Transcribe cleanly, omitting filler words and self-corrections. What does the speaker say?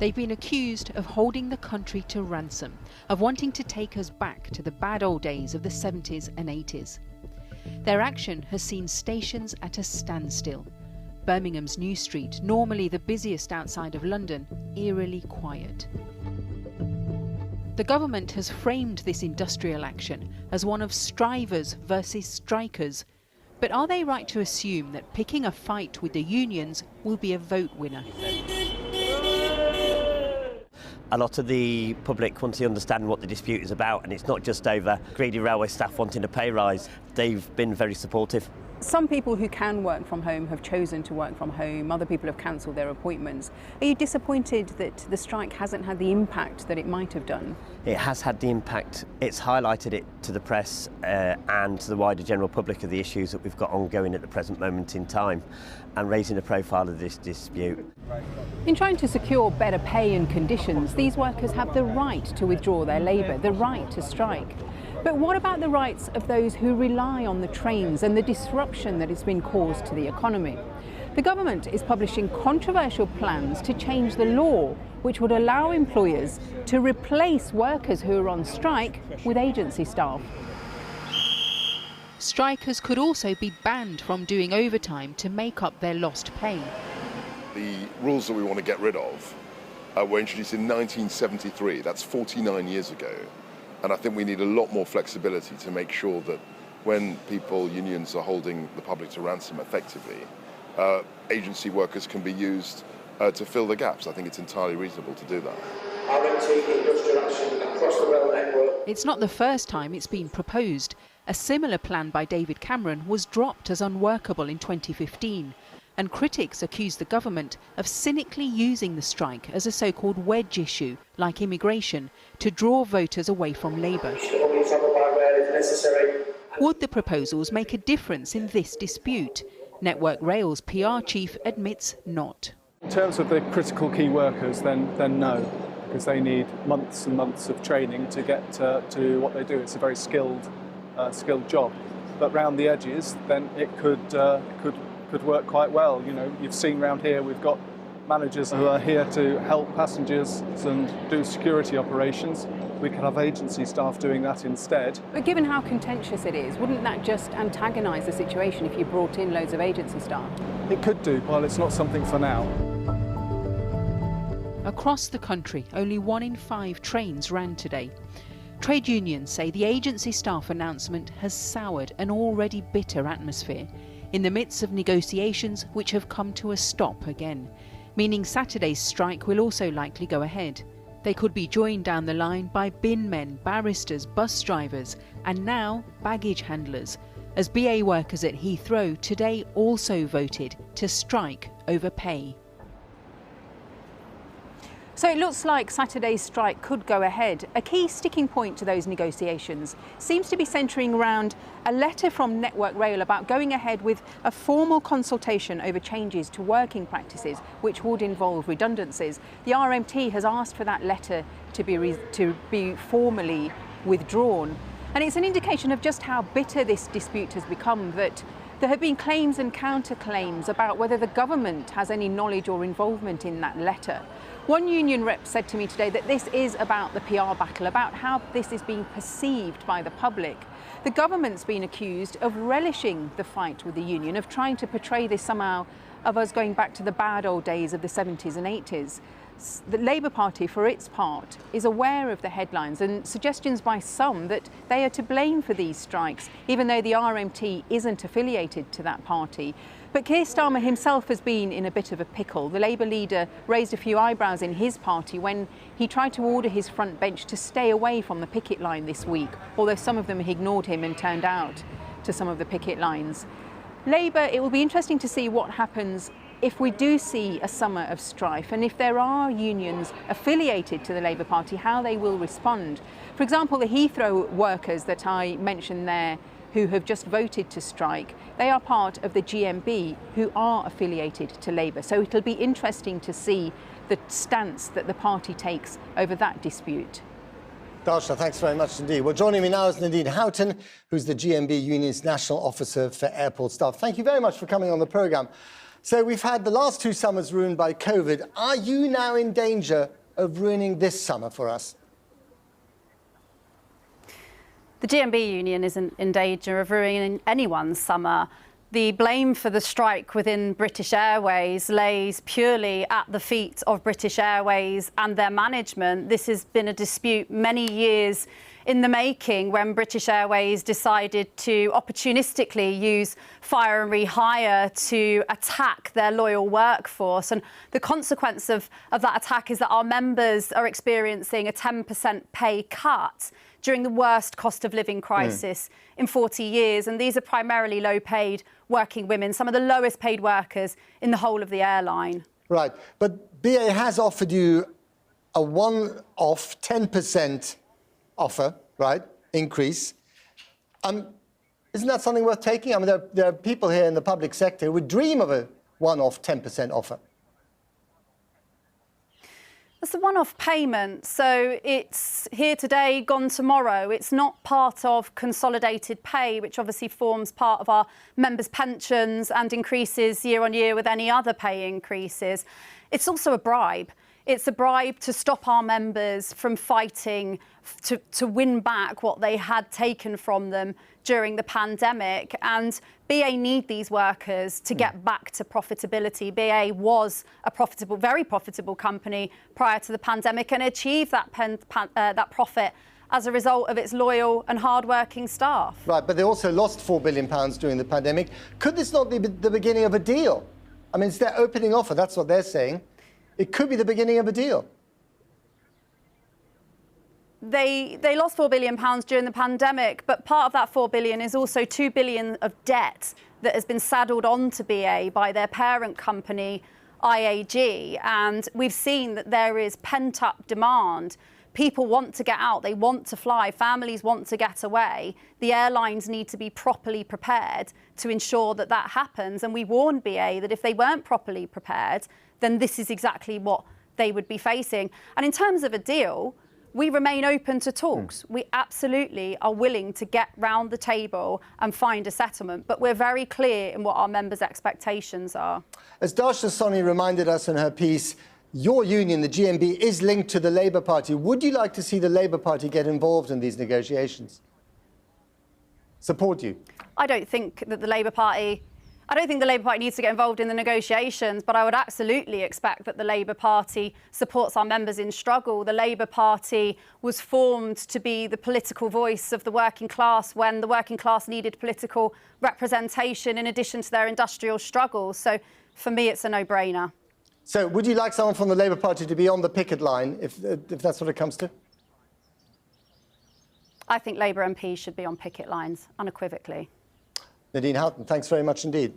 They've been accused of holding the country to ransom, of wanting to take us back to the bad old days of the 70s and 80s. Their action has seen stations at a standstill. Birmingham's New Street, normally the busiest outside of London, eerily quiet. The government has framed this industrial action as one of strivers versus strikers. But are they right to assume that picking a fight with the unions will be a vote winner? A lot of the public want to understand what the dispute is about, and it's not just over greedy railway staff wanting a pay rise. They've been very supportive. Some people who can work from home have chosen to work from home. Other people have cancelled their appointments. Are you disappointed that the strike hasn't had the impact that it might have done? It has had the impact. It's highlighted it to the press and to the wider general public of the issues that we've got ongoing at the present moment in time, and raising the profile of this dispute. In trying to secure better pay and conditions, these workers have the right to withdraw their labour, the right to strike. But what about the rights of those who rely on the trains and the disruption that has been caused to the economy? The government is publishing controversial plans to change the law, which would allow employers to replace workers who are on strike with agency staff. Strikers could also be banned from doing overtime to make up their lost pay. The rules that we want to get rid of were introduced in 1973. That's 49 years ago. And I think we need a lot more flexibility to make sure that when unions are holding the public to ransom effectively, agency workers can be used to fill the gaps. I think it's entirely reasonable to do that. RMT industrial action across the rail network. It's not the first time it's been proposed. A similar plan by David Cameron was dropped as unworkable in 2015. And critics accuse the government of cynically using the strike as a so-called wedge issue, like immigration, to draw voters away from Labour. Would the proposals make a difference in this dispute? Network Rail's PR chief admits not. In terms of the critical key workers, then no, because they need months and months of training to get to what they do. It's a very skilled job. But round the edges, then it could work quite well. You know, you've seen round here we've got managers who are here to help passengers and do security operations. We could have agency staff doing that instead. But given how contentious it is, wouldn't that just antagonise the situation if you brought in loads of agency staff? It could do, while it's not something for now. Across the country, only 1 in 5 trains ran today. Trade unions say the agency staff announcement has soured an already bitter atmosphere in the midst of negotiations which have come to a stop again, meaning Saturday's strike will also likely go ahead. They could be joined down the line by bin men, barristers, bus drivers, and now baggage handlers, as BA workers at Heathrow today also voted to strike over pay. So it looks like Saturday's strike could go ahead. A key sticking point to those negotiations seems to be centring around a letter from Network Rail about going ahead with a formal consultation over changes to working practices, which would involve redundancies. The RMT has asked for that letter to be formally withdrawn. And it's an indication of just how bitter this dispute has become, that there have been claims and counterclaims about whether the government has any knowledge or involvement in that letter. One union rep said to me today that this is about the PR battle, about how this is being perceived by the public. The government's been accused of relishing the fight with the union, of trying to portray this somehow of us going back to the bad old days of the 70s and 80s. The Labour Party, for its part, is aware of the headlines and suggestions by some that they are to blame for these strikes, even though the RMT isn't affiliated to that party. But Keir Starmer himself has been in a bit of a pickle. The Labour leader raised a few eyebrows in his party when he tried to order his front bench to stay away from the picket line this week, although some of them ignored him and turned out to some of the picket lines. Labour, it will be interesting to see what happens if we do see a summer of strife, and if there are unions affiliated to the Labour Party, how they will respond. For example, the Heathrow workers that I mentioned there, who have just voted to strike, they are part of the GMB, who are affiliated to Labour. So it'll be interesting to see the stance that the party takes over that dispute. Darshna, thanks very much indeed. Well, joining me now is Nadine Houghton, who's the GMB Union's National Officer for Airport Staff. Thank you very much for coming on the programme. So we've had the last 2 summers ruined by COVID. Are you now in danger of ruining this summer for us? The GMB union isn't in danger of ruining anyone's summer. The blame for the strike within British Airways lays purely at the feet of British Airways and their management. This has been a dispute many years in the making when British Airways decided to opportunistically use fire and rehire to attack their loyal workforce. And the consequence of that attack is that our members are experiencing a 10% pay cut during the worst cost of living crisis in 40 years. And these are primarily low-paid working women, some of the lowest paid workers in the whole of the airline. Right, but BA has offered you a one-off 10% offer, right, increase. Isn't that something worth taking? I mean, there are people here in the public sector who would dream of a one-off 10% offer. It's a one-off payment, so it's here today, gone tomorrow. It's not part of consolidated pay, which obviously forms part of our members' pensions and increases year on year with any other pay increases. It's also a bribe. It's a bribe to stop our members from fighting to win back what they had taken from them during the pandemic. And BA need these workers to get back to profitability. BA was a profitable, very profitable company prior to the pandemic and achieved that profit as a result of its loyal and hard-working staff. Right, but they also lost £4 billion during the pandemic. Could this not be the beginning of a deal? I mean, it's their opening offer, that's what they're saying. It could be the beginning of a deal. They lost £4 billion during the pandemic, but part of that £4 billion is also £2 billion of debt that has been saddled onto BA by their parent company, IAG. And we've seen that there is pent-up demand. People want to get out, they want to fly, families want to get away. The airlines need to be properly prepared to ensure that that happens. And we warned BA that if they weren't properly prepared, then this is exactly what they would be facing. And in terms of a deal, we remain open to talks. We absolutely are willing to get round the table and find a settlement, but we're very clear in what our members' expectations are. As Darsha Soni reminded us in her piece, your union, the GMB, is linked to the Labour Party. Would you like to see the Labour Party get involved in these negotiations? Support you? I don't think the Labour Party needs to get involved in the negotiations, but I would absolutely expect that the Labour Party supports our members in struggle. The Labour Party was formed to be the political voice of the working class when the working class needed political representation in addition to their industrial struggles. So for me, it's a no-brainer. So would you like someone from the Labour Party to be on the picket line, if that's what it comes to? I think Labour MPs should be on picket lines, unequivocally. Nadine Houghton, thanks very much indeed.